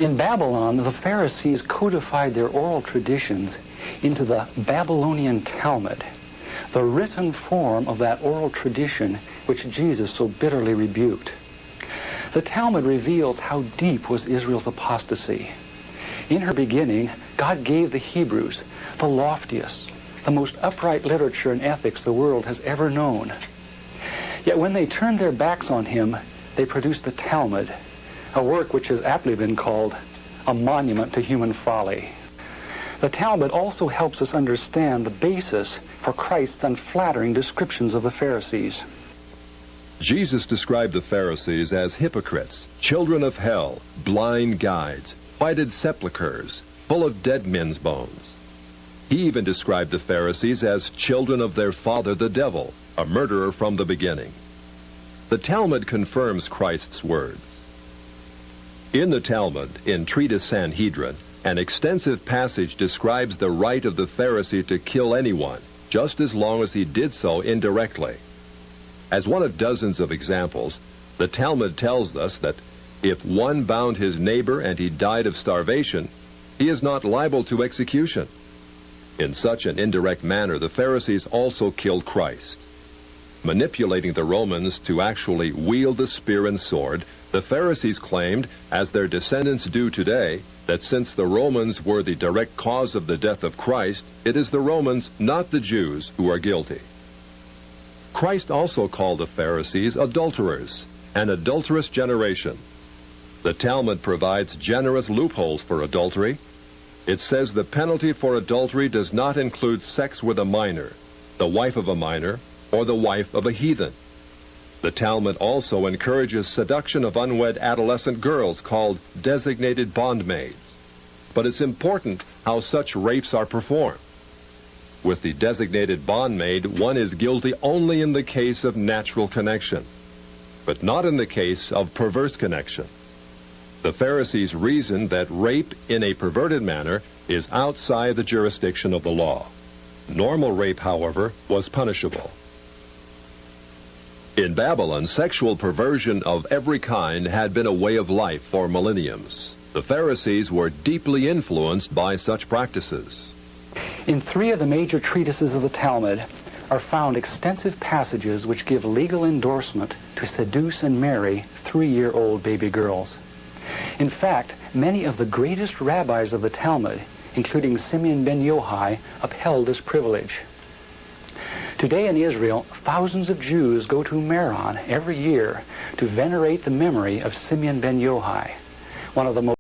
In Babylon, the Pharisees codified their oral traditions into the Babylonian Talmud, the written form of that oral tradition which Jesus so bitterly rebuked. The Talmud reveals how deep was Israel's apostasy. In her beginning, God gave the Hebrews the loftiest, the most upright literature and ethics the world has ever known. Yet when they turned their backs on him, they produced the Talmud, a work which has aptly been called a monument to human folly. The Talmud also helps us understand the basis for Christ's unflattering descriptions of the Pharisees. Jesus described the Pharisees as hypocrites, children of hell, blind guides, whited sepulchres, full of dead men's bones. He even described the Pharisees as children of their father the devil, a murderer from the beginning. The Talmud confirms Christ's words. In the Talmud, in Treatise Sanhedrin, an extensive passage describes the right of the Pharisee to kill anyone, just as long as he did so indirectly. As one of dozens of examples, the Talmud tells us that if one bound his neighbor and he died of starvation, he is not liable to execution. In such an indirect manner, the Pharisees also killed Christ. Manipulating the Romans to actually wield the spear and sword, the Pharisees claimed, as their descendants do today, that since the Romans were the direct cause of the death of Christ, it is the Romans, not the Jews, who are guilty. Christ also called the Pharisees adulterers, an adulterous generation. The Talmud provides generous loopholes for adultery. It says the penalty for adultery does not include sex with a minor, the wife of a minor, or the wife of a heathen. The Talmud also encourages seduction of unwed adolescent girls called designated bondmaids. But it's important how such rapes are performed. With the designated bondmaid, one is guilty only in the case of natural connection, but not in the case of perverse connection. The Pharisees reasoned that rape in a perverted manner is outside the jurisdiction of the law. Normal rape, however, was punishable. In Babylon, sexual perversion of every kind had been a way of life for millenniums. The Pharisees were deeply influenced by such practices. In 3 of the major treatises of the Talmud are found extensive passages which give legal endorsement to seduce and marry 3-year-old baby girls. In fact, many of the greatest rabbis of the Talmud, including Simeon ben Yochai, upheld this privilege. Today in Israel, thousands of Jews go to Meron every year to venerate the memory of Simeon ben Yochai, one of the most